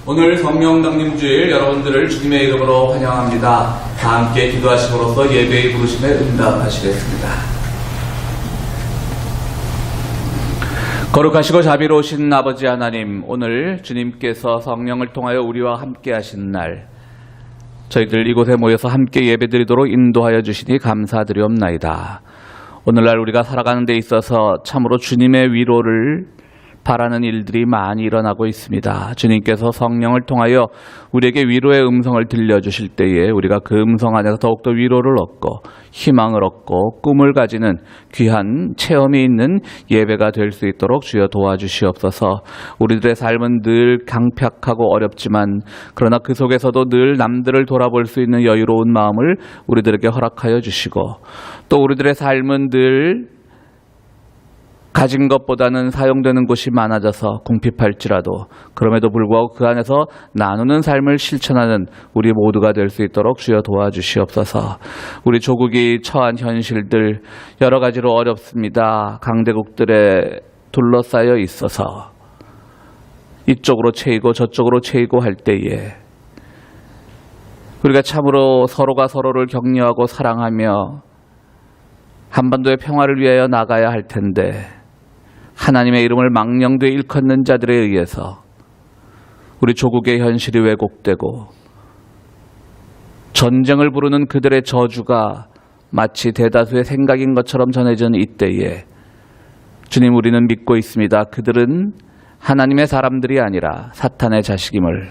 오늘 성령 강림주일 여러분들을 주님의 이름으로 환영합니다. 다 함께 기도하심으로써 예배의 부르심에 응답하시겠습니다. 거룩하시고 자비로우신 아버지 하나님, 오늘 주님께서 성령을 통하여 우리와 함께 하신 날, 저희들 이곳에 모여서 함께 예배드리도록 인도하여 주시니 감사드리옵나이다. 오늘날 우리가 살아가는 데 있어서 참으로 주님의 위로를 바라는 일들이 많이 일어나고 있습니다. 주님께서 성령을 통하여 우리에게 위로의 음성을 들려주실 때에 우리가 그 음성 안에서 더욱더 위로를 얻고 희망을 얻고 꿈을 가지는 귀한 체험이 있는 예배가 될 수 있도록 주여 도와주시옵소서. 우리들의 삶은 늘 강팍하고 어렵지만 그러나 그 속에서도 늘 남들을 돌아볼 수 있는 여유로운 마음을 우리들에게 허락하여 주시고, 또 우리들의 삶은 늘 가진 것보다는 사용되는 곳이 많아져서 궁핍할지라도 그럼에도 불구하고 그 안에서 나누는 삶을 실천하는 우리 모두가 될 수 있도록 주여 도와주시옵소서. 우리 조국이 처한 현실들 여러 가지로 어렵습니다. 강대국들에 둘러싸여 있어서 이쪽으로 채이고 저쪽으로 채이고 할 때에 우리가 참으로 서로가 서로를 격려하고 사랑하며 한반도의 평화를 위하여 나가야 할 텐데, 하나님의 이름을 망령되이 일컫는 자들에 의해서 우리 조국의 현실이 왜곡되고 전쟁을 부르는 그들의 저주가 마치 대다수의 생각인 것처럼 전해지는 이때에 주님, 우리는 믿고 있습니다. 그들은 하나님의 사람들이 아니라 사탄의 자식임을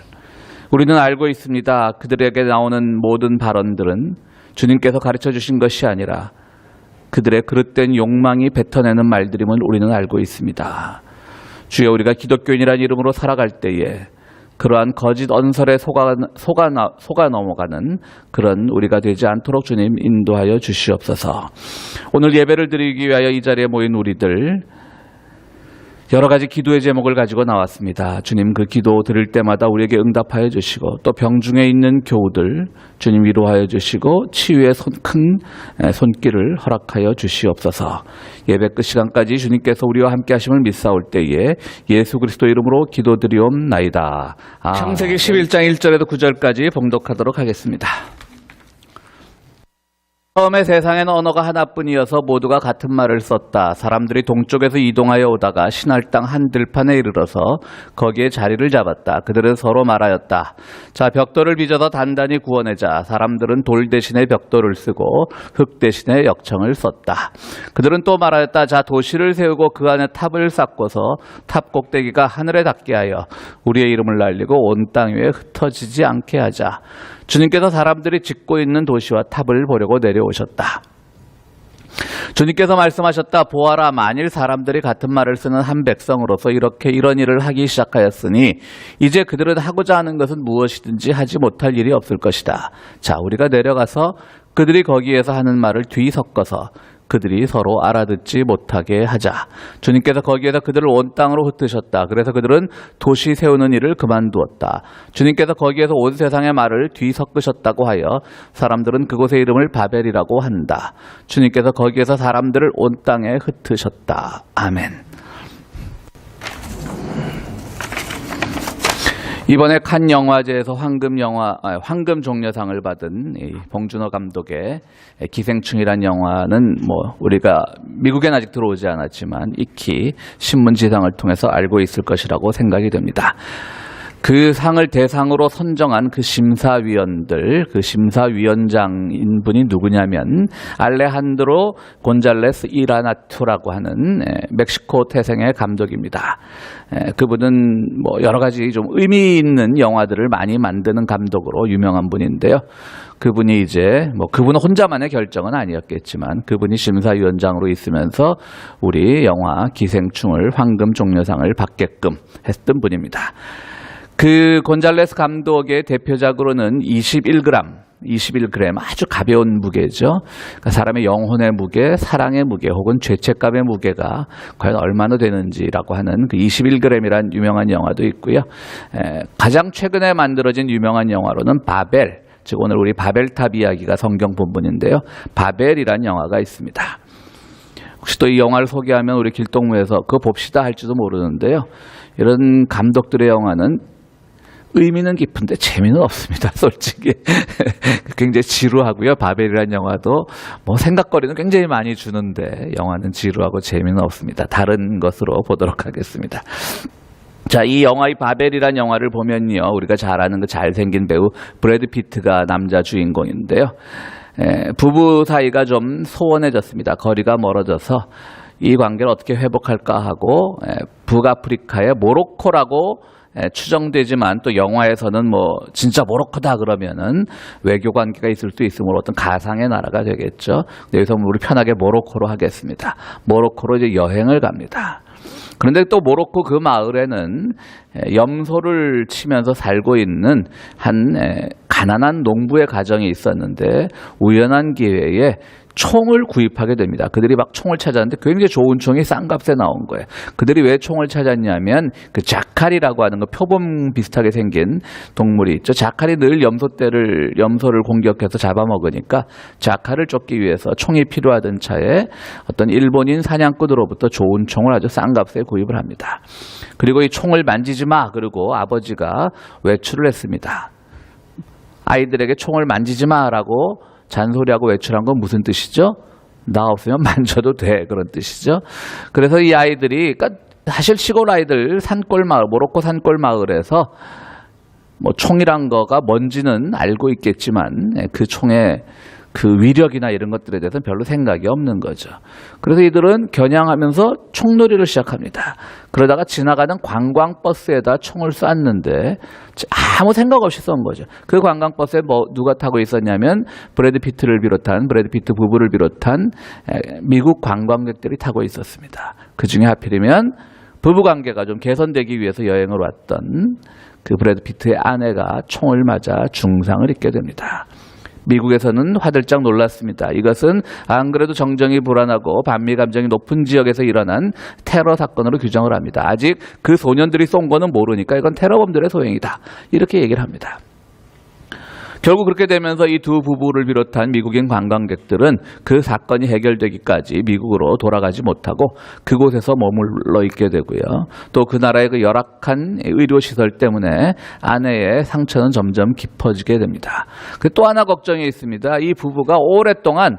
우리는 알고 있습니다. 그들에게 나오는 모든 발언들은 주님께서 가르쳐 주신 것이 아니라 그들의 그릇된 욕망이 뱉어내는 말들임을 우리는 알고 있습니다. 주여, 우리가 기독교인이라는 이름으로 살아갈 때에 그러한 거짓 언설에 속아 넘어가는 그런 우리가 되지 않도록 주님 인도하여 주시옵소서. 오늘 예배를 드리기 위하여 이 자리에 모인 우리들 여러 가지 기도의 제목을 가지고 나왔습니다. 주님, 그 기도 드릴 때마다 우리에게 응답하여 주시고, 또 병중에 있는 교우들 주님 위로하여 주시고 치유의 큰 손길을 허락하여 주시옵소서. 예배 끝 시간까지 주님께서 우리와 함께 하심을 믿사올 때에 예수 그리스도 이름으로 기도드리옵나이다. 창세기 11장 1절에서 9절까지 봉독하도록 하겠습니다. 처음에 세상에는 언어가 하나뿐이어서 모두가 같은 말을 썼다. 사람들이 동쪽에서 이동하여 오다가 신할 땅 한 들판에 이르러서 거기에 자리를 잡았다. 그들은 서로 말하였다. 자, 벽돌을 빚어서 단단히 구워내자. 사람들은 돌 대신에 벽돌을 쓰고 흙 대신에 역청을 썼다. 그들은 또 말하였다. 자, 도시를 세우고 그 안에 탑을 쌓고서 탑 꼭대기가 하늘에 닿게 하여 우리의 이름을 날리고 온 땅 위에 흩어지지 않게 하자. 주님께서 사람들이 짓고 있는 도시와 탑을 보려고 내려오셨다. 주님께서 말씀하셨다. 보아라, 만일 사람들이 같은 말을 쓰는 한 백성으로서 이런 일을 하기 시작하였으니 이제 그들은 하고자 하는 것은 무엇이든지 하지 못할 일이 없을 것이다. 자, 우리가 내려가서 그들이 거기에서 하는 말을 뒤섞어서 그들이 서로 알아듣지 못하게 하자. 주님께서 거기에서 그들을 온 땅으로 흩으셨다. 그래서 그들은 도시 세우는 일을 그만두었다. 주님께서 거기에서 온 세상의 말을 뒤섞으셨다고 하여 사람들은 그곳의 이름을 바벨이라고 한다. 주님께서 거기에서 사람들을 온 땅에 흩으셨다. 아멘. 이번에 칸 영화제에서 황금 종려상을 받은 봉준호 감독의 기생충이란 영화는 우리가 미국엔 아직 들어오지 않았지만 익히 신문지상을 통해서 알고 있을 것이라고 생각이 됩니다. 그 상을 대상으로 선정한 그 심사위원들, 그 심사위원장인 분이 누구냐면 알레한드로 곤잘레스 이라나투라고 하는 멕시코 태생의 감독입니다. 그분은 여러 가지 좀 의미 있는 영화들을 많이 만드는 감독으로 유명한 분인데요. 그분이 이제 그분 혼자만의 결정은 아니었겠지만 그분이 심사위원장으로 있으면서 우리 영화 기생충을 황금 종려상을 받게끔 했던 분입니다. 그 곤잘레스 감독의 대표작으로는 21g 아주 가벼운 무게죠. 그러니까 사람의 영혼의 무게, 사랑의 무게 혹은 죄책감의 무게가 과연 얼마나 되는지라고 하는 그 21g이라는 유명한 영화도 있고요. 가장 최근에 만들어진 유명한 영화로는 바벨, 즉 오늘 우리 바벨탑 이야기가 성경 본문인데요. 바벨이라는 영화가 있습니다. 혹시 또 이 영화를 소개하면 우리 길동무에서 그거 봅시다 할지도 모르는데요. 이런 감독들의 영화는 의미는 깊은데 재미는 없습니다. 솔직히 굉장히 지루하고요. 바벨이라는 영화도 뭐 생각거리는 굉장히 많이 주는데 영화는 지루하고 재미는 없습니다. 다른 것으로 보도록 하겠습니다. 자, 이 영화, 이 바벨이라는 영화를 보면요, 우리가 잘 아는 그 잘생긴 배우 브래드 피트가 남자 주인공인데요. 부부 사이가 좀 소원해졌습니다. 거리가 멀어져서 이 관계를 어떻게 회복할까 하고 북아프리카의 모로코라고 추정되지만 또 영화에서는 뭐 진짜 모로코다 그러면은 외교 관계가 있을 수 있으므로 어떤 가상의 나라가 되겠죠. 여기서 우리 편하게 모로코로 하겠습니다. 모로코로 이제 여행을 갑니다. 그런데 또 모로코 그 마을에는 염소를 치면서 살고 있는 한 가난한 농부의 가정이 있었는데 우연한 기회에 총을 구입하게 됩니다. 그들이 막 총을 찾았는데 굉장히 좋은 총이 싼 값에 나온 거예요. 그들이 왜 총을 찾았냐면 그 자칼이라고 하는 거 표범 비슷하게 생긴 동물이 있죠. 자칼이 늘 염소를 공격해서 잡아먹으니까 자칼을 쫓기 위해서 총이 필요하던 차에 어떤 일본인 사냥꾼으로부터 좋은 총을 아주 싼 값에 구입을 합니다. 그리고 이 총을 만지지 마 그리고 아버지가 외출을 했습니다. 아이들에게 총을 만지지 마라고 잔소리하고 외출한 건 무슨 뜻이죠? 나 없으면 만져도 돼 그런 뜻이죠. 그래서 이 아이들이 그러니까 사실 시골 아이들 산골 마을 모로코 산골 마을에서 뭐 총이란 거가 뭔지는 알고 있겠지만 그 총의 그 위력이나 이런 것들에 대해서는 별로 생각이 없는 거죠. 그래서 이들은 겨냥하면서 총놀이를 시작합니다. 그러다가 지나가는 관광버스에다 총을 쐈는데 아무 생각 없이 쏜 거죠. 그 관광버스에 뭐 누가 타고 있었냐면 브래드 피트 부부를 비롯한 미국 관광객들이 타고 있었습니다. 그중에 하필이면 부부관계가 좀 개선되기 위해서 여행을 왔던 그 브래드 피트의 아내가 총을 맞아 중상을 입게 됩니다. 미국에서는 화들짝 놀랐습니다. 이것은 안 그래도 정정이 불안하고 반미 감정이 높은 지역에서 일어난 테러 사건으로 규정을 합니다. 아직 그 소년들이 쏜 거는 모르니까 이건 테러범들의 소행이다. 이렇게 얘기를 합니다. 결국 그렇게 되면서 이 두 부부를 비롯한 미국인 관광객들은 그 사건이 해결되기까지 미국으로 돌아가지 못하고 그곳에서 머물러 있게 되고요. 또 그 나라의 그 열악한 의료시설 때문에 아내의 상처는 점점 깊어지게 됩니다. 또 하나 걱정이 있습니다. 이 부부가 오랫동안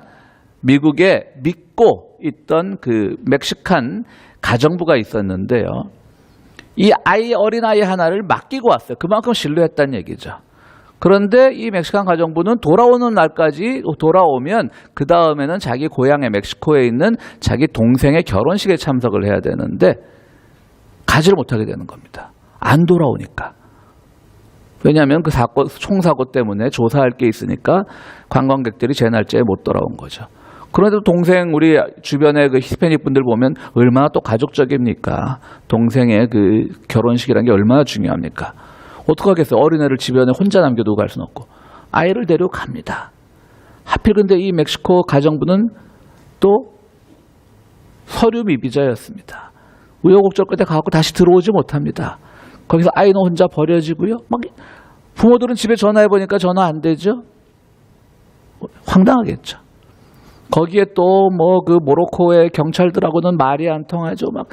미국에 믿고 있던 그 멕시칸 가정부가 있었는데요. 이 어린아이 하나를 맡기고 왔어요. 그만큼 신뢰했다는 얘기죠. 그런데 이 멕시칸 가정부는 돌아오는 날까지 돌아오면 그 다음에는 자기 고향의 멕시코에 있는 자기 동생의 결혼식에 참석을 해야 되는데 가지를 못하게 되는 겁니다. 안 돌아오니까. 왜냐하면 그 총사고 때문에 조사할 게 있으니까 관광객들이 제 날짜에 못 돌아온 거죠. 그런데도 동생 우리 주변의 그 히스패닉 분들 보면 얼마나 또 가족적입니까? 동생의 그 결혼식이라는 게 얼마나 중요합니까? 어떡하겠어요? 어린애를 집안에 혼자 남겨두고 갈 수는 없고 아이를 데리고 갑니다. 하필 근데 이 멕시코 가정부는 또 서류 미비자였습니다. 우여곡절 끝에 가고 다시 들어오지 못합니다. 거기서 아이는 혼자 버려지고요. 막 부모들은 집에 전화해보니까 전화 안 되죠. 황당하겠죠. 거기에 또 뭐 그 모로코의 경찰들하고는 말이 안 통하죠. 막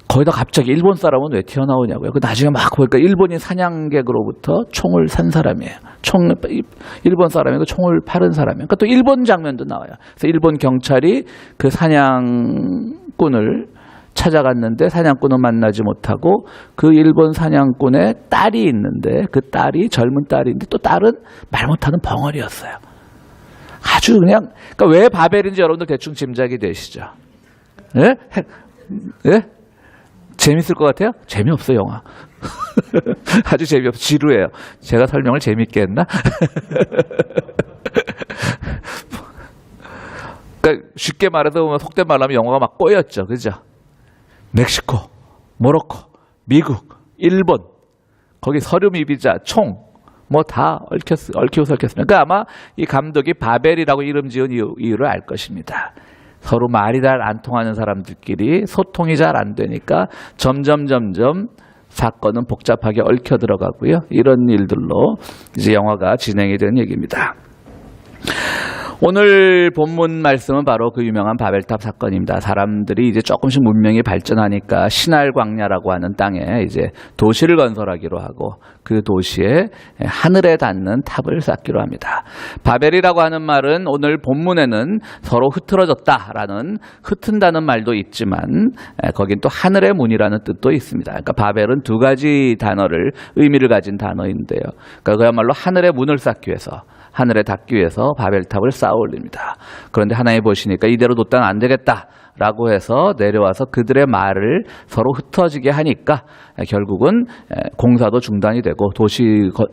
거기다 갑자기 일본 사람은 왜 튀어나오냐고요. 그 나중에 막 보니까 일본인 사냥객으로부터 총을 산 사람이에요. 일본 사람이고 총을 파는 사람이에요. 그러니까 또 일본 장면도 나와요. 그래서 일본 경찰이 그 사냥꾼을 찾아갔는데 사냥꾼은 만나지 못하고 그 일본 사냥꾼의 딸이 있는데 그 딸이 젊은 딸인데 또 딸은 말 못하는 벙어리였어요. 아주 그냥 그러니까 왜 바벨인지 여러분들 대충 짐작이 되시죠? 예? 예? 재밌을 것 같아요? 재미없어요, 영화. 아주 재미없어. 지루해요. 제가 설명을 재밌게 했나? 그러니까 쉽게 말해서 보면 속된 말로 하면 영화가 막 꼬였죠. 그죠? 멕시코, 모로코, 미국, 일본, 거기 서류 미비자, 총, 뭐 다 얽히고 설켰습니다. 그러니까 아마 이 감독이 바벨이라고 이름 지은 이유를 알 것입니다. 서로 말이 잘 안 통하는 사람들끼리 소통이 잘 안 되니까 점점 사건은 복잡하게 얽혀 들어가고요. 이런 일들로 이제 영화가 진행이 되는 얘기입니다. 오늘 본문 말씀은 바로 그 유명한 바벨탑 사건입니다. 사람들이 이제 조금씩 문명이 발전하니까 신할 광야라고 하는 땅에 이제 도시를 건설하기로 하고 그 도시에 하늘에 닿는 탑을 쌓기로 합니다. 바벨이라고 하는 말은 오늘 본문에는 서로 흐트러졌다라는 흩은다는 말도 있지만 거긴 또 하늘의 문이라는 뜻도 있습니다. 그러니까 바벨은 두 가지 단어를 의미를 가진 단어인데요. 그러니까 그야말로 하늘의 문을 쌓기 위해서 하늘에 닿기 위해서 바벨탑을 쌓아 올립니다. 그런데 하나님 보시니까 이대로 뒀다는 안 되겠다라고 해서 내려와서 그들의 말을 서로 흩어지게 하니까 결국은 공사도 중단이 되고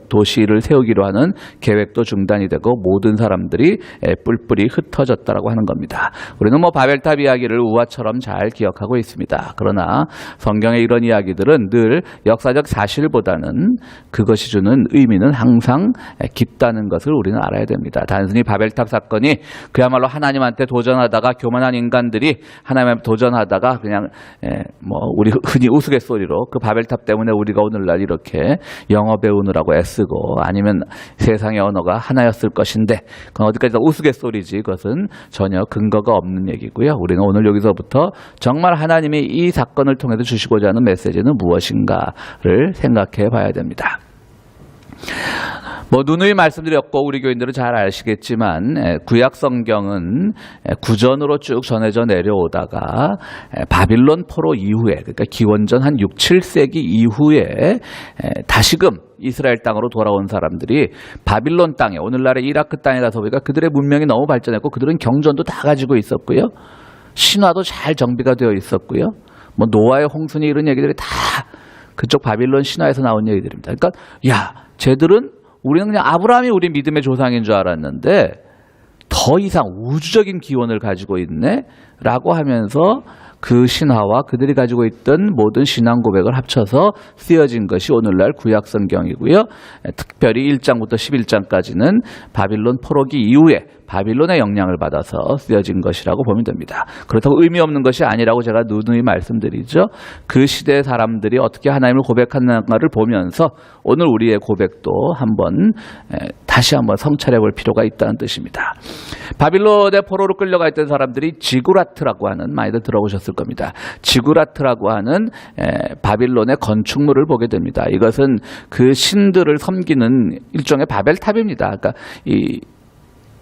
도시를 세우기로 하는 계획도 중단이 되고 모든 사람들이 뿔뿔이 흩어졌다라고 하는 겁니다. 우리는 뭐 바벨탑 이야기를 우화처럼 잘 기억하고 있습니다. 그러나 성경의 이런 이야기들은 늘 역사적 사실보다는 그것이 주는 의미는 항상 깊다는 것을 우리는 알아야 됩니다. 단순히 바벨탑 사건이 그야말로 하나님한테 도전하다가 교만한 인간들이 하나님한테 도전하다가 그냥 뭐 우리 흔히 우스갯소리로 그 바벨탑 때문에 우리가 오늘날 이렇게 영어 배우느라고 애쓰고 아니면 세상의 언어가 하나였을 것인데 그건 어디까지나 우스갯소리지 그것은 전혀 근거가 없는 얘기고요. 우리는 오늘 여기서부터 정말 하나님이 이 사건을 통해서 주시고자 하는 메시지는 무엇인가를 생각해 봐야 됩니다. 뭐 누누이 말씀드렸고 우리 교인들은 잘 아시겠지만 구약 성경은 구전으로 쭉 전해져 내려오다가 바빌론 포로 이후에 그러니까 기원전 한 6, 7세기 이후에 다시금 이스라엘 땅으로 돌아온 사람들이 바빌론 땅에 오늘날의 이라크 땅에 가서 보니까 그들의 문명이 너무 발전했고 그들은 경전도 다 가지고 있었고요. 신화도 잘 정비가 되어 있었고요. 뭐 노아의 홍순이 이런 얘기들이 다 그쪽 바빌론 신화에서 나온 얘기들입니다. 그러니까 야 쟤들은 우리는 그냥 아브라함이 우리 믿음의 조상인 줄 알았는데 더 이상 우주적인 기원을 가지고 있네 라고 하면서 그 신화와 그들이 가지고 있던 모든 신앙 고백을 합쳐서 쓰여진 것이 오늘날 구약 성경이고요. 특별히 1장부터 11장까지는 바빌론 포로기 이후에 바빌론의 영향을 받아서 쓰여진 것이라고 보면 됩니다. 그렇다고 의미 없는 것이 아니라고 제가 누누이 말씀드리죠. 그 시대의 사람들이 어떻게 하나님을 고백하는가를 보면서 오늘 우리의 고백도 다시 한번 성찰해 볼 필요가 있다는 뜻입니다. 바빌론의 포로로 끌려가 있던 사람들이 지구라트라고 하는 많이들 들어보셨을 겁니다. 지구라트라고 하는 바빌론의 건축물을 보게 됩니다. 이것은 그 신들을 섬기는 일종의 바벨탑입니다. 그러니까 이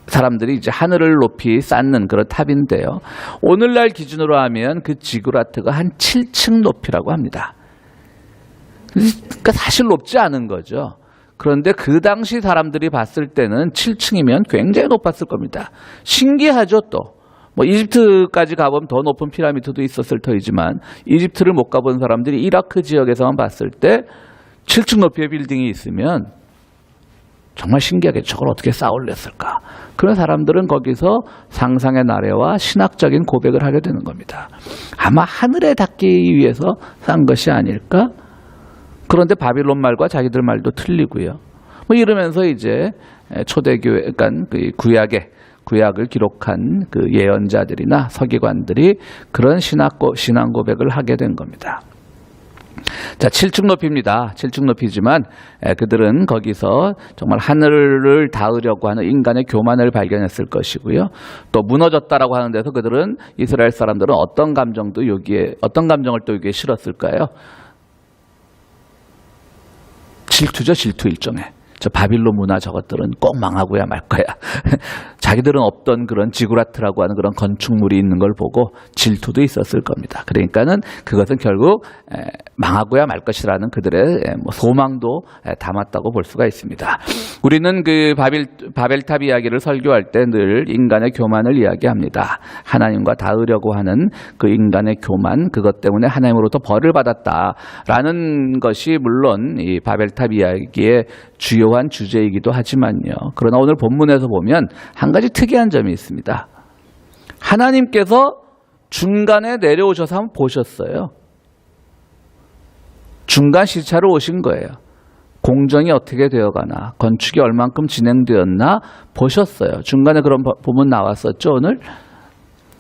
사람들이 이제 하늘을 높이 쌓는 그런 탑인데요. 오늘날 기준으로 하면 그 지구라트가 한 7층 높이라고 합니다. 그러니까 사실 높지 않은 거죠. 그런데 그 당시 사람들이 봤을 때는 7층이면 굉장히 높았을 겁니다. 신기하죠 또. 뭐 이집트까지 가보면 더 높은 피라미드도 있었을 터이지만 이집트를 못 가본 사람들이 이라크 지역에서만 봤을 때 7층 높이의 빌딩이 있으면 정말 신기하게 저걸 어떻게 쌓아 올렸을까. 그런 사람들은 거기서 상상의 나래와 신학적인 고백을 하게 되는 겁니다. 아마 하늘에 닿기 위해서 쌓은 것이 아닐까? 그런데 바빌론 말과 자기들 말도 틀리고요. 뭐 이러면서 이제 초대교회, 그러니까 그 구약을 기록한 그 예언자들이나 서기관들이 그런 신앙 고백을 하게 된 겁니다. 자, 7층 높이입니다. 7층 높이지만 그들은 거기서 정말 하늘을 닿으려고 하는 인간의 교만을 발견했을 것이고요. 또 무너졌다라고 하는 데서 그들은 이스라엘 사람들은 어떤 감정을 또 여기에 실었을까요? 질투죠, 질투 일종의. 저 바빌론 문화 저것들은 꼭 망하고야 말 거야. 자기들은 없던 그런 지구라트라고 하는 그런 건축물이 있는 걸 보고 질투도 있었을 겁니다. 그러니까는 그것은 결국 망하고야 말 것이라는 그들의 소망도 담았다고 볼 수가 있습니다. 우리는 그 바벨탑 이야기를 설교할 때 늘 인간의 교만을 이야기합니다. 하나님과 닿으려고 하는 그 인간의 교만, 그것 때문에 하나님으로부터 벌을 받았다라는 것이 물론 이 바벨탑 이야기의 주요한 주제이기도 하지만요. 그러나 오늘 본문에서 보면 한 가지 특이한 점이 있습니다. 하나님께서 중간에 내려오셔서 한번 보셨어요. 중간 시차로 오신 거예요. 공정이 어떻게 되어가나, 건축이 얼만큼 진행되었나 보셨어요. 중간에 그런 부분 나왔었죠, 오늘?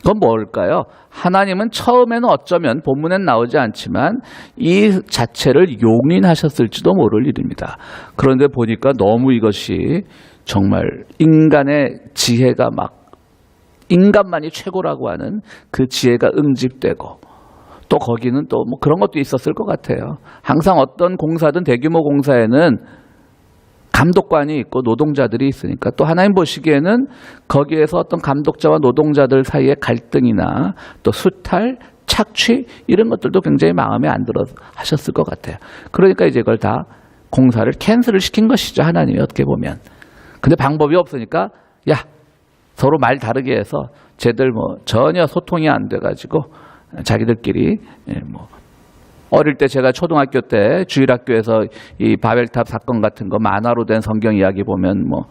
그건 뭘까요? 하나님은 처음에는 어쩌면 본문엔 나오지 않지만 이 자체를 용인하셨을지도 모를 일입니다. 그런데 보니까 너무 이것이 정말 인간의 지혜가 막 인간만이 최고라고 하는 그 지혜가 응집되고 또 거기는 또 뭐 그런 것도 있었을 것 같아요. 항상 어떤 공사든 대규모 공사에는 감독관이 있고 노동자들이 있으니까 또 하나님 보시기에는 거기에서 어떤 감독자와 노동자들 사이의 갈등이나 또 수탈, 착취 이런 것들도 굉장히 마음에 안 들어 하셨을 것 같아요. 그러니까 이제 이걸 다 공사를 캔슬을 시킨 것이죠. 하나님이 어떻게 보면. 근데 방법이 없으니까 야 서로 말 다르게 해서 쟤들 뭐 전혀 소통이 안 돼가지고 자기들끼리 뭐 어릴 때 제가 초등학교 때 주일학교에서 이 바벨탑 사건 같은 거 만화로 된 성경 이야기 보면 뭐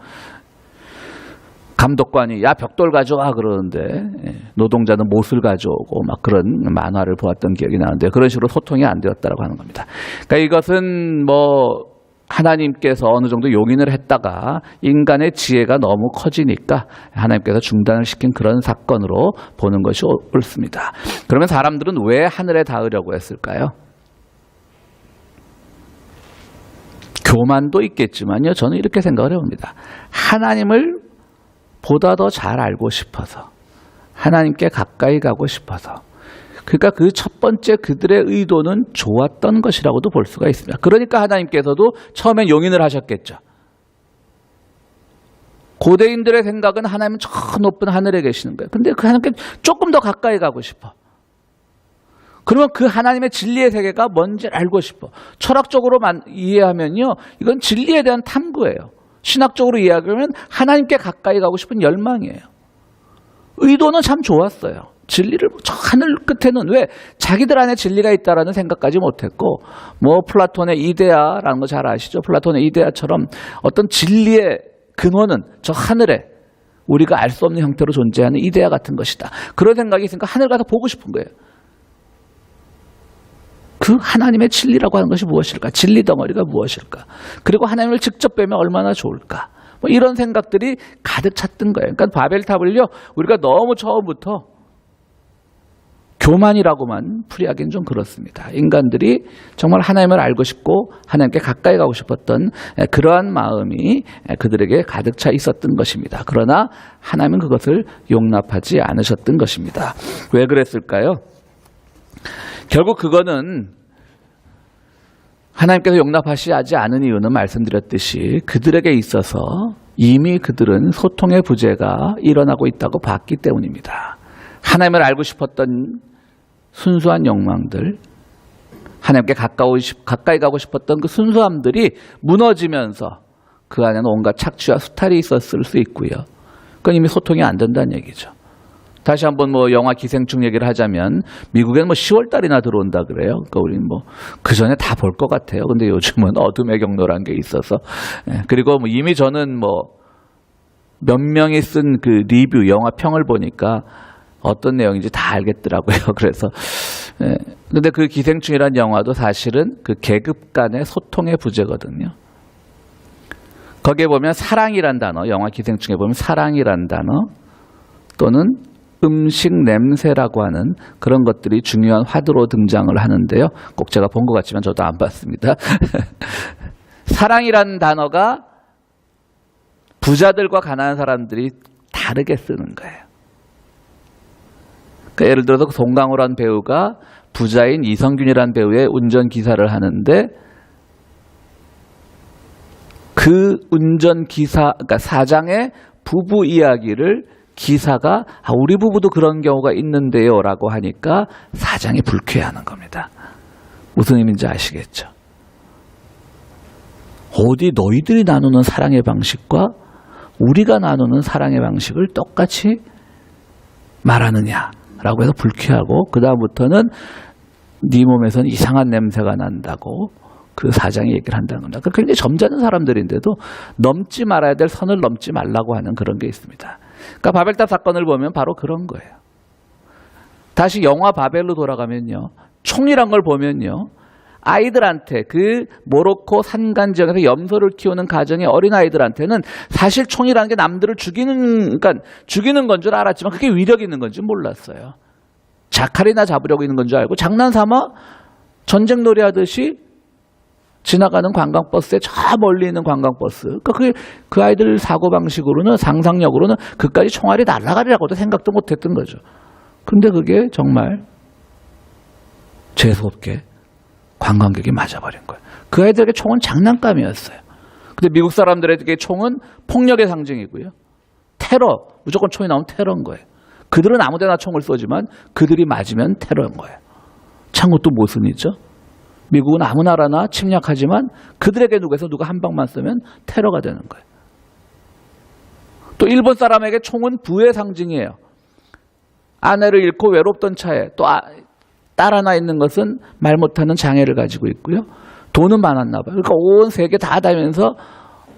감독관이 야 벽돌 가져와 그러는데 노동자는 못을 가져오고 막 그런 만화를 보았던 기억이 나는데 그런 식으로 소통이 안 되었다라고 하는 겁니다. 그러니까 이것은 뭐 하나님께서 어느 정도 용인을 했다가 인간의 지혜가 너무 커지니까 하나님께서 중단을 시킨 그런 사건으로 보는 것이 옳습니다. 그러면 사람들은 왜 하늘에 닿으려고 했을까요? 교만도 있겠지만요. 저는 이렇게 생각을 해봅니다. 하나님을 보다 더 잘 알고 싶어서 하나님께 가까이 가고 싶어서 그러니까 그 첫 번째 그들의 의도는 좋았던 것이라고도 볼 수가 있습니다. 그러니까 하나님께서도 처음엔 용인을 하셨겠죠. 고대인들의 생각은 하나님은 저 높은 하늘에 계시는 거예요. 근데 그 하나님께 조금 더 가까이 가고 싶어. 그러면 그 하나님의 진리의 세계가 뭔지를 알고 싶어. 철학적으로만 이해하면요. 이건 진리에 대한 탐구예요. 신학적으로 이해하면 하나님께 가까이 가고 싶은 열망이에요. 의도는 참 좋았어요. 진리를 저 하늘 끝에는 왜 자기들 안에 진리가 있다라는 생각까지 못했고 뭐 플라톤의 이데아라는 거 잘 아시죠? 플라톤의 이데아처럼 어떤 진리의 근원은 저 하늘에 우리가 알 수 없는 형태로 존재하는 이데아 같은 것이다. 그런 생각이 있으니까 하늘 가서 보고 싶은 거예요. 그 하나님의 진리라고 하는 것이 무엇일까? 진리 덩어리가 무엇일까? 그리고 하나님을 직접 뵈면 얼마나 좋을까? 뭐 이런 생각들이 가득 찼던 거예요. 그러니까 바벨탑을요, 우리가 너무 처음부터 교만이라고만 풀이하기는 좀 그렇습니다. 인간들이 정말 하나님을 알고 싶고 하나님께 가까이 가고 싶었던 그러한 마음이 그들에게 가득 차 있었던 것입니다. 그러나 하나님은 그것을 용납하지 않으셨던 것입니다. 왜 그랬을까요? 결국 그거는 하나님께서 용납하시지 않은 이유는 말씀드렸듯이 그들에게 있어서 이미 그들은 소통의 부재가 일어나고 있다고 봤기 때문입니다. 하나님을 알고 싶었던 순수한 욕망들, 하나님께 가까이 가고 싶었던 그 순수함들이 무너지면서 그 안에는 온갖 착취와 수탈이 있었을 수 있고요. 그건 이미 소통이 안 된다는 얘기죠. 다시 한번 뭐 영화 기생충 얘기를 하자면 미국에는 뭐 10월 달이나 들어온다 그래요. 그러니까 우리는 뭐 그 전에 다 볼 것 같아요. 근데 요즘은 어둠의 경로란 게 있어서 그리고 뭐 이미 저는 뭐 몇 명이 쓴 그 리뷰 영화 평을 보니까 어떤 내용인지 다 알겠더라고요. 그래서 근데 그 기생충이란 영화도 사실은 그 계급 간의 소통의 부재거든요. 거기에 보면 사랑이란 단어, 영화 기생충에 보면 사랑이란 단어 또는 음식 냄새라고 하는 그런 것들이 중요한 화두로 등장을 하는데요. 꼭 제가 본 것 같지만 저도 안 봤습니다. 사랑이라는 단어가 부자들과 가난한 사람들이 다르게 쓰는 거예요. 그러니까 예를 들어서 송강호라는 배우가 부자인 이성균이라는 배우의 운전기사를 하는데 그 운전기사, 그러니까 사장의 부부 이야기를 기사가 우리 부부도 그런 경우가 있는데요 라고 하니까 사장이 불쾌해하는 겁니다. 무슨 의미인지 아시겠죠? 어디 너희들이 나누는 사랑의 방식과 우리가 나누는 사랑의 방식을 똑같이 말하느냐라고 해서 불쾌하고 그 다음부터는 네 몸에서는 이상한 냄새가 난다고 그 사장이 얘기를 한다는 겁니다. 굉장히 점잖은 사람들인데도 넘지 말아야 될 선을 넘지 말라고 하는 그런 게 있습니다. 그러니까 바벨탑 사건을 보면 바로 그런 거예요. 다시 영화 바벨로 돌아가면요. 총이란 걸 보면요. 아이들한테 그 모로코 산간 지역에서 염소를 키우는 가정의 어린 아이들한테는 사실 총이라는 게 남들을 죽이는 건 줄 알았지만 그게 위력 있는 건지 몰랐어요. 자칼이나 잡으려고 있는 건 줄 알고 장난삼아 전쟁놀이 하듯이 지나가는 관광버스에 저 멀리 있는 관광버스. 그러니까 그 아이들 사고방식으로는 상상력으로는 그까지 총알이 날아가리라고도 생각도 못했던 거죠. 근데 그게 정말 재수없게 관광객이 맞아버린 거예요. 그 아이들에게 총은 장난감이었어요. 근데 미국 사람들에게 총은 폭력의 상징이고요. 테러, 무조건 총이 나오면 테러인 거예요. 그들은 아무데나 총을 쏘지만 그들이 맞으면 테러인 거예요. 참 그것도 모순이죠. 미국은 아무 나라나 침략하지만 그들에게 누가 한 방만 쏘면 테러가 되는 거예요. 또 일본 사람에게 총은 부의 상징이에요. 아내를 잃고 외롭던 차에 또 딸 하나 있는 것은 말 못하는 장애를 가지고 있고요. 돈은 많았나 봐요. 그러니까 온 세계 다 다니면서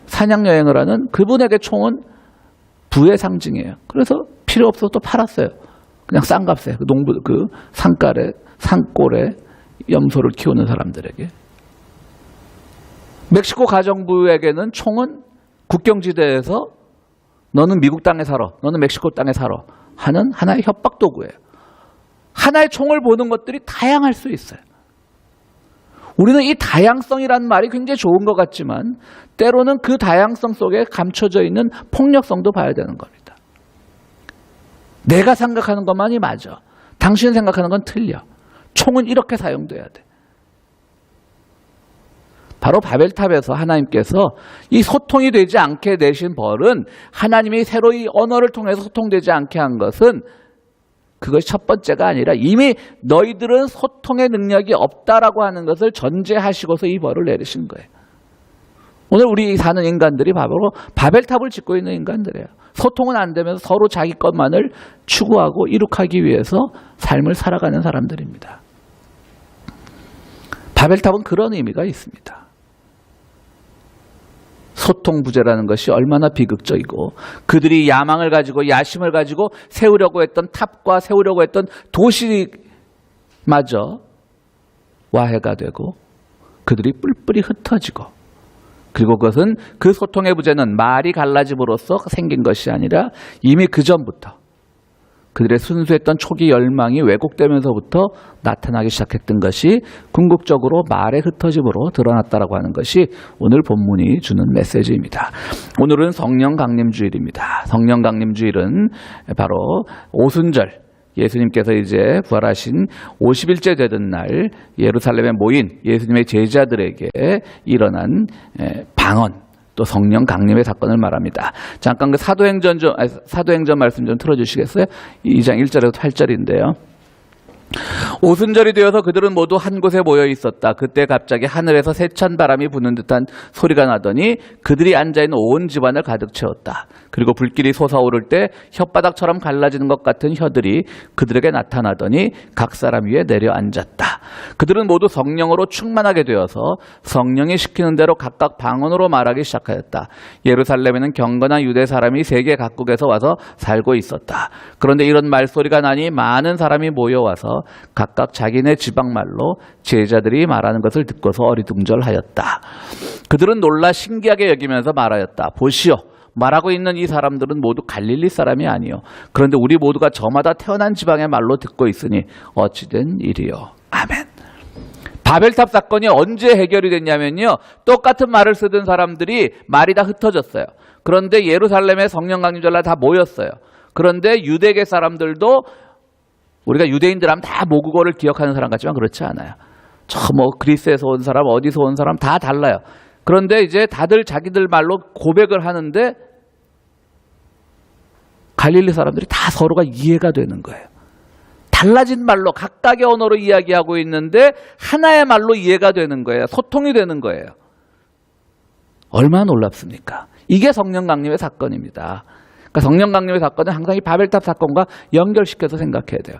사냥 여행을 하는 그분에게 총은 부의 상징이에요. 그래서 필요 없어서 또 팔았어요. 그냥 싼 값에 그 산골에 염소를 키우는 사람들에게. 멕시코 가정부에게는 총은 국경지대에서 너는 미국 땅에 살아, 너는 멕시코 땅에 살아 하는 하나의 협박 도구예요. 하나의 총을 보는 것들이 다양할 수 있어요. 우리는 이 다양성이라는 말이 굉장히 좋은 것 같지만 때로는 그 다양성 속에 감춰져 있는 폭력성도 봐야 되는 겁니다. 내가 생각하는 것만이 맞아. 당신이 생각하는 건 틀려. 총은 이렇게 사용돼야 돼. 바로 바벨탑에서 하나님께서 이 소통이 되지 않게 내신 벌은 하나님이 새로이 언어를 통해서 소통되지 않게 한 것은 그것이 첫 번째가 아니라 이미 너희들은 소통의 능력이 없다라고 하는 것을 전제하시고서 이 벌을 내리신 거예요. 오늘 우리 사는 인간들이 바로 바벨탑을 짓고 있는 인간들이에요. 소통은 안 되면서 서로 자기 것만을 추구하고 이룩하기 위해서 삶을 살아가는 사람들입니다. 바벨탑은 그런 의미가 있습니다. 소통 부재라는 것이 얼마나 비극적이고 그들이 야망을 가지고 야심을 가지고 세우려고 했던 탑과 세우려고 했던 도시마저 와해가 되고 그들이 뿔뿔이 흩어지고 그리고 그것은 그 소통의 부재는 말이 갈라짐으로써 생긴 것이 아니라 이미 그 전부터 그들의 순수했던 초기 열망이 왜곡되면서부터 나타나기 시작했던 것이 궁극적으로 말의 흩어짐으로 드러났다라고 하는 것이 오늘 본문이 주는 메시지입니다. 오늘은 성령 강림주일입니다. 성령 강림주일은 바로 오순절, 예수님께서 이제 부활하신 50일째 되던 날 예루살렘에 모인 예수님의 제자들에게 일어난 방언, 또 성령 강림의 사건을 말합니다. 잠깐 그 사도행전 말씀 좀 틀어주시겠어요? 2장 1절에서 8절인데요. 오순절이 되어서 그들은 모두 한 곳에 모여 있었다. 그때 갑자기 하늘에서 세찬 바람이 부는 듯한 소리가 나더니 그들이 앉아있는 온 집안을 가득 채웠다. 그리고 불길이 솟아오를 때 혓바닥처럼 갈라지는 것 같은 혀들이 그들에게 나타나더니 각 사람 위에 내려앉았다. 그들은 모두 성령으로 충만하게 되어서 성령이 시키는 대로 각각 방언으로 말하기 시작하였다. 예루살렘에는 경건한 유대 사람이 세계 각국에서 와서 살고 있었다. 그런데 이런 말소리가 나니 많은 사람이 모여와서 각각 자기네 지방말로 제자들이 말하는 것을 듣고서 어리둥절하였다. 그들은 놀라 신기하게 여기면서 말하였다. 보시오. 말하고 있는 이 사람들은 모두 갈릴리 사람이 아니요. 그런데 우리 모두가 저마다 태어난 지방의 말로 듣고 있으니 어찌된 일이요. 아멘. 바벨탑 사건이 언제 해결이 됐냐면요. 똑같은 말을 쓰던 사람들이 말이 다 흩어졌어요. 그런데 예루살렘에 성령 강림절날 다 모였어요. 그런데 유대계 사람들도 우리가 유대인들 하면 다 모국어를 기억하는 사람 같지만 그렇지 않아요. 그리스에서 온 사람, 어디서 온 사람 다 달라요. 그런데 이제 다들 자기들 말로 고백을 하는데 갈릴리 사람들이 다 서로가 이해가 되는 거예요. 달라진 말로 각각의 언어로 이야기하고 있는데 하나의 말로 이해가 되는 거예요. 소통이 되는 거예요. 얼마나 놀랍습니까? 이게 성령 강림의 사건입니다. 그러니까 성령 강림의 사건은 항상 이 바벨탑 사건과 연결시켜서 생각해야 돼요.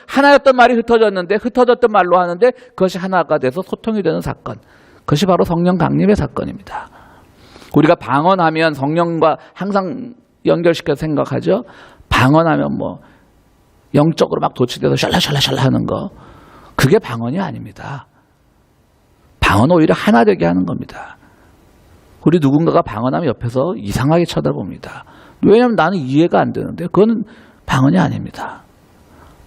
하나였던 말이 흩어졌는데 흩어졌던 말로 하는데 그것이 하나가 돼서 소통이 되는 사건. 그것이 바로 성령 강림의 사건입니다. 우리가 방언하면 성령과 항상 연결시켜서 생각하죠. 방언하면 영적으로 막 도취돼서 샬라샬라샬라 하는 거. 그게 방언이 아닙니다. 방언은 오히려 하나 되게 하는 겁니다. 우리 누군가가 방언하면 옆에서 이상하게 쳐다봅니다. 왜냐하면 나는 이해가 안 되는데 그건 방언이 아닙니다.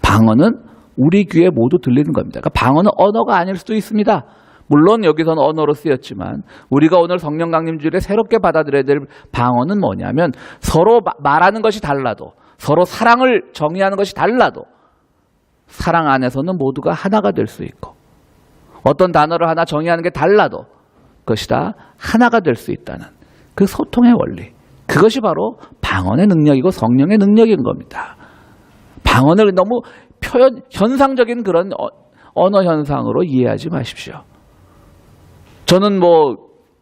방언은 우리 귀에 모두 들리는 겁니다. 그러니까 방언은 언어가 아닐 수도 있습니다. 물론 여기서는 언어로 쓰였지만 우리가 오늘 성령 강림주일에 새롭게 받아들여야 될 방언은 뭐냐면 서로 말하는 것이 달라도 서로 사랑을 정의하는 것이 달라도 사랑 안에서는 모두가 하나가 될 수 있고 어떤 단어를 하나 정의하는 게 달라도 그것이 다 하나가 될 수 있다는 그 소통의 원리, 그것이 바로 방언의 능력이고 성령의 능력인 겁니다. 방언을 너무 현상적인 그런 언어 현상으로 이해하지 마십시오. 저는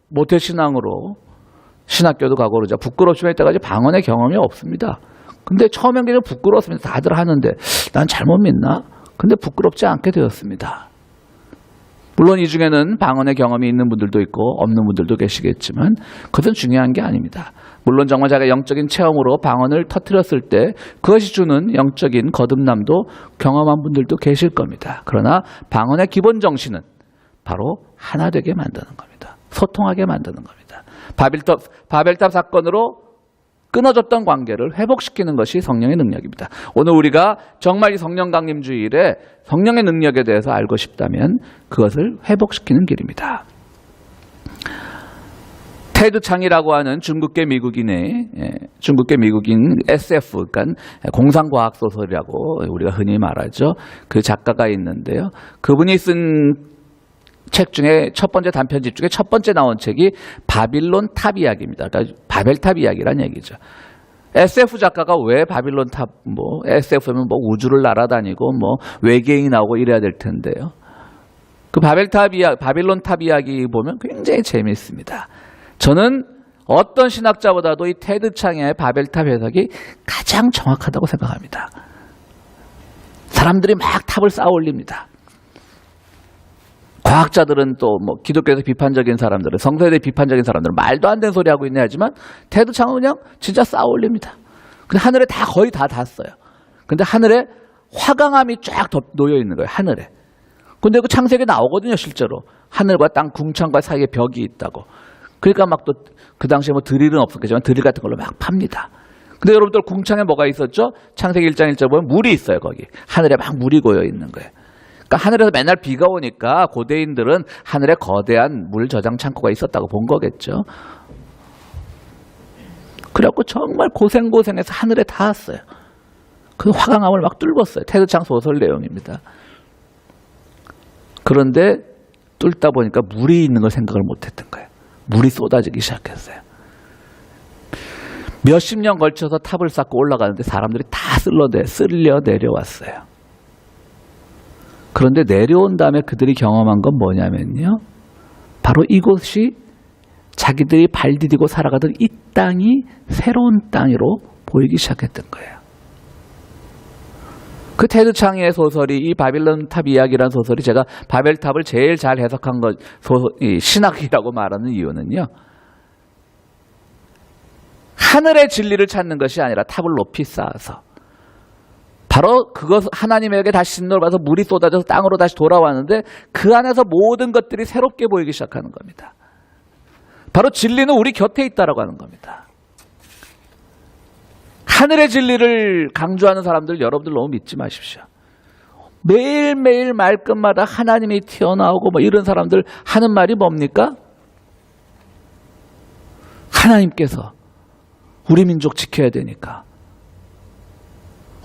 모태신앙으로 신학교도 가고 그러자 부끄럽지만 이때까지 방언의 경험이 없습니다. 근데 처음엔 그냥 부끄러웠습니다. 다들 하는데 난 잘못 믿나? 근데 부끄럽지 않게 되었습니다. 물론 이 중에는 방언의 경험이 있는 분들도 있고 없는 분들도 계시겠지만 그것은 중요한 게 아닙니다. 물론 정말 자기가 영적인 체험으로 방언을 터뜨렸을 때 그것이 주는 영적인 거듭남도 경험한 분들도 계실 겁니다. 그러나 방언의 기본 정신은 바로 하나 되게 만드는 겁니다. 소통하게 만드는 겁니다. 바벨탑 사건으로 끊어졌던 관계를 회복시키는 것이 성령의 능력입니다. 오늘 우리가 정말 이 성령 강림 주일에 성령의 능력에 대해서 알고 싶다면 그것을 회복시키는 길입니다. 테드 창이라고 하는 중국계 미국인 SF, 그러니까 공상과학 소설이라고 우리가 흔히 말하죠. 그 작가가 있는데요. 그분이 쓴 책 중에 첫 번째 단편집 중에 첫 번째 나온 책이 바빌론 탑 이야기입니다. 그러니까 바벨탑 이야기란 얘기죠. SF 작가가 왜 바빌론 탑, SF면 우주를 날아다니고 외계인이 나오고 이래야 될 텐데요. 그 바빌론 탑 이야기 보면 굉장히 재미있습니다. 저는 어떤 신학자보다도 이 테드 창의 바벨탑 해석이 가장 정확하다고 생각합니다. 사람들이 막 탑을 쌓아 올립니다. 과학자들은 또 기독교에서 비판적인 사람들은 성서에 대해 비판적인 사람들은 말도 안 되는 소리 하고 있네 하지만 테드 창은 그냥 진짜 쌓아 올립니다. 근데 하늘에 거의 다 닿았어요. 근데 하늘에 화강암이 쫙 놓여 있는 거예요. 하늘에. 근데 그 창세기에 나오거든요. 실제로 하늘과 땅 궁창과 사이에 벽이 있다고. 그러니까 막 또 그 당시에 드릴은 없었겠지만 드릴 같은 걸로 막 팝니다. 근데 여러분들 궁창에 뭐가 있었죠? 창세기 1장 1절 보면 물이 있어요. 거기 하늘에 막 물이 고여 있는 거예요. 그러니까 하늘에서 맨날 비가 오니까 고대인들은 하늘에 거대한 물 저장 창고가 있었다고 본 거겠죠. 그래갖고 정말 고생해서 하늘에 닿았어요. 그 화강암을 막 뚫었어요. 테드창 소설 내용입니다. 그런데 뚫다 보니까 물이 있는 걸 생각을 못했던 거예요. 물이 쏟아지기 시작했어요. 몇십 년 걸쳐서 탑을 쌓고 올라가는데 사람들이 다 쓸려 내려왔어요. 그런데 내려온 다음에 그들이 경험한 건 뭐냐면요. 바로 이곳이 자기들이 발 디디고 살아가던 이 땅이 새로운 땅으로 보이기 시작했던 거예요. 그 테드 창의 소설이 이 바빌론 탑 이야기라는 소설이 제가 바벨탑을 제일 잘 해석한 것, 신학이라고 말하는 이유는요. 하늘의 진리를 찾는 것이 아니라 탑을 높이 쌓아서 바로 그것 하나님에게 다시 진노를 받아서 물이 쏟아져서 땅으로 다시 돌아왔는데 그 안에서 모든 것들이 새롭게 보이기 시작하는 겁니다. 바로 진리는 우리 곁에 있다라고 하는 겁니다. 하늘의 진리를 강조하는 사람들 여러분들 너무 믿지 마십시오. 매일매일 말끝마다 하나님이 튀어나오고 이런 사람들 하는 말이 뭡니까? 하나님께서 우리 민족 지켜야 되니까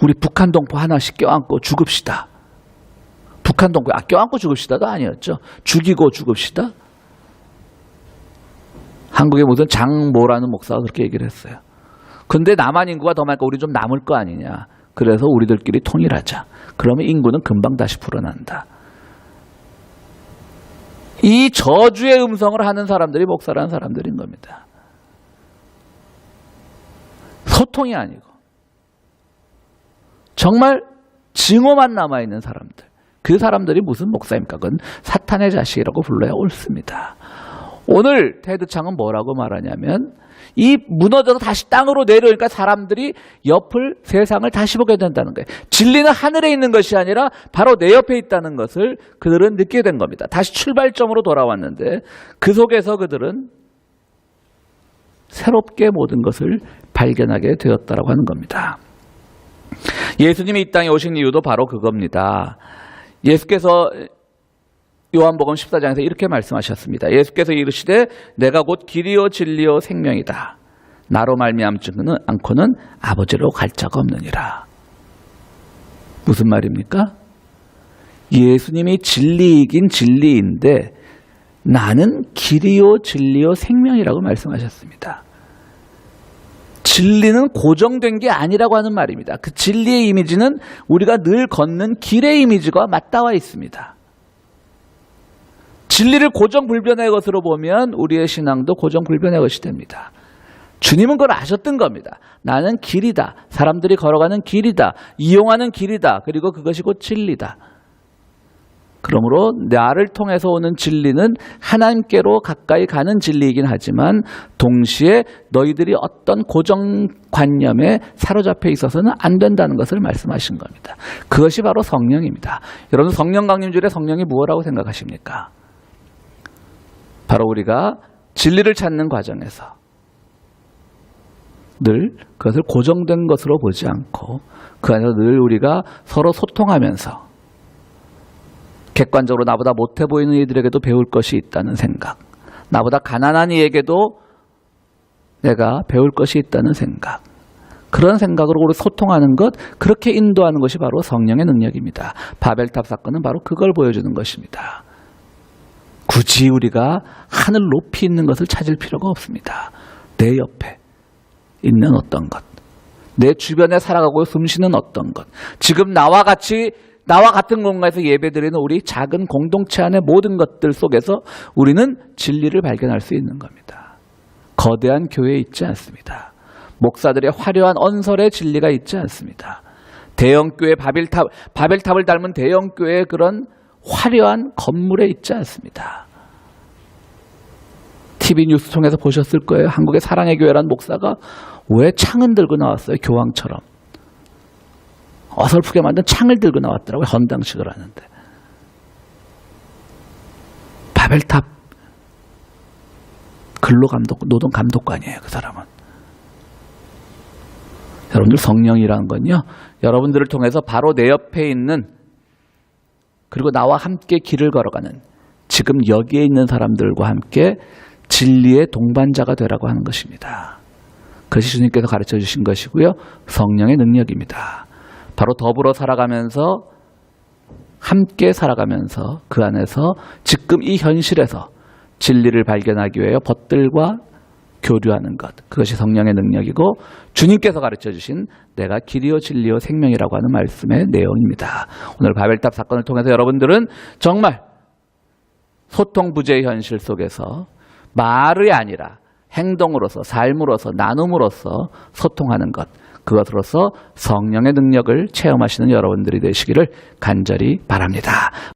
우리 북한 동포 하나씩 껴안고 죽읍시다. 북한 동포 껴안고 죽읍시다도 아니었죠. 죽이고 죽읍시다. 한국에 무슨 장모라는 목사가 그렇게 얘기를 했어요. 근데 남한 인구가 더 많으니까 우리 좀 남을 거 아니냐. 그래서 우리들끼리 통일하자. 그러면 인구는 금방 다시 불어난다. 이 저주의 음성을 하는 사람들이 목사라는 사람들인 겁니다. 소통이 아니고 정말 증오만 남아있는 사람들. 그 사람들이 무슨 목사입니까? 그건 사탄의 자식이라고 불러야 옳습니다. 오늘 테드창은 뭐라고 말하냐면 이 무너져서 다시 땅으로 내려오니까 사람들이 옆을 세상을 다시 보게 된다는 거예요. 진리는 하늘에 있는 것이 아니라 바로 내 옆에 있다는 것을 그들은 느끼게 된 겁니다. 다시 출발점으로 돌아왔는데 그 속에서 그들은 새롭게 모든 것을 발견하게 되었다라고 하는 겁니다. 예수님이 이 땅에 오신 이유도 바로 그겁니다. 예수께서 요한복음 14장에서 이렇게 말씀하셨습니다. 예수께서 이르시되 내가 곧 길이요 진리요 생명이다. 나로 말미암지는 않고는 아버지로 갈 자가 없느니라. 무슨 말입니까? 예수님이 진리이긴 진리인데 나는 길이요 진리요 생명이라고 말씀하셨습니다. 진리는 고정된 게 아니라고 하는 말입니다. 그 진리의 이미지는 우리가 늘 걷는 길의 이미지가 맞닿아 있습니다. 진리를 고정불변의 것으로 보면 우리의 신앙도 고정불변의 것이 됩니다. 주님은 그걸 아셨던 겁니다. 나는 길이다. 사람들이 걸어가는 길이다. 이용하는 길이다. 그리고 그것이 곧 진리다. 그러므로 나를 통해서 오는 진리는 하나님께로 가까이 가는 진리이긴 하지만 동시에 너희들이 어떤 고정관념에 사로잡혀 있어서는 안 된다는 것을 말씀하신 겁니다. 그것이 바로 성령입니다. 여러분 성령 강림주일에 성령이 무엇이라고 생각하십니까? 바로 우리가 진리를 찾는 과정에서 늘 그것을 고정된 것으로 보지 않고 그 안에서 늘 우리가 서로 소통하면서 객관적으로 나보다 못해 보이는 이들에게도 배울 것이 있다는 생각, 나보다 가난한 이에게도 내가 배울 것이 있다는 생각, 그런 생각으로 우리 소통하는 것, 그렇게 인도하는 것이 바로 성령의 능력입니다. 바벨탑 사건은 바로 그걸 보여주는 것입니다. 굳이 우리가 하늘 높이 있는 것을 찾을 필요가 없습니다. 내 옆에 있는 어떤 것, 내 주변에 살아가고 숨쉬는 어떤 것, 지금 나와 같은 공간에서 예배드리는 우리 작은 공동체 안의 모든 것들 속에서 우리는 진리를 발견할 수 있는 겁니다. 거대한 교회에 있지 않습니다. 목사들의 화려한 언설의 진리가 있지 않습니다. 대형교회 바벨탑을 닮은 대형교회의 그런 화려한 건물에 있지 않습니다. TV 뉴스 통해서 보셨을 거예요. 한국의 사랑의 교회라는 목사가 왜 창은 들고 나왔어요? 교황처럼. 어설프게 만든 창을 들고 나왔더라고요. 헌당식을 하는데. 바벨탑 노동 감독관이에요. 그 사람은. 여러분들 성령이라는 건요. 여러분들을 통해서 바로 내 옆에 있는 그리고 나와 함께 길을 걸어가는 지금 여기에 있는 사람들과 함께 진리의 동반자가 되라고 하는 것입니다. 그것이 주님께서 가르쳐 주신 것이고요. 성령의 능력입니다. 바로 더불어 살아가면서 함께 살아가면서 그 안에서 지금 이 현실에서 진리를 발견하기 위해 벗들과 교류하는 것, 그것이 성령의 능력이고 주님께서 가르쳐 주신 내가 길이요 진리요 생명이라고 하는 말씀의 내용입니다. 오늘 바벨탑 사건을 통해서 여러분들은 정말 소통부재의 현실 속에서 말이 아니라 행동으로서 삶으로서 나눔으로서 소통하는 것, 그것으로서 성령의 능력을 체험하시는 여러분들이 되시기를 간절히 바랍니다.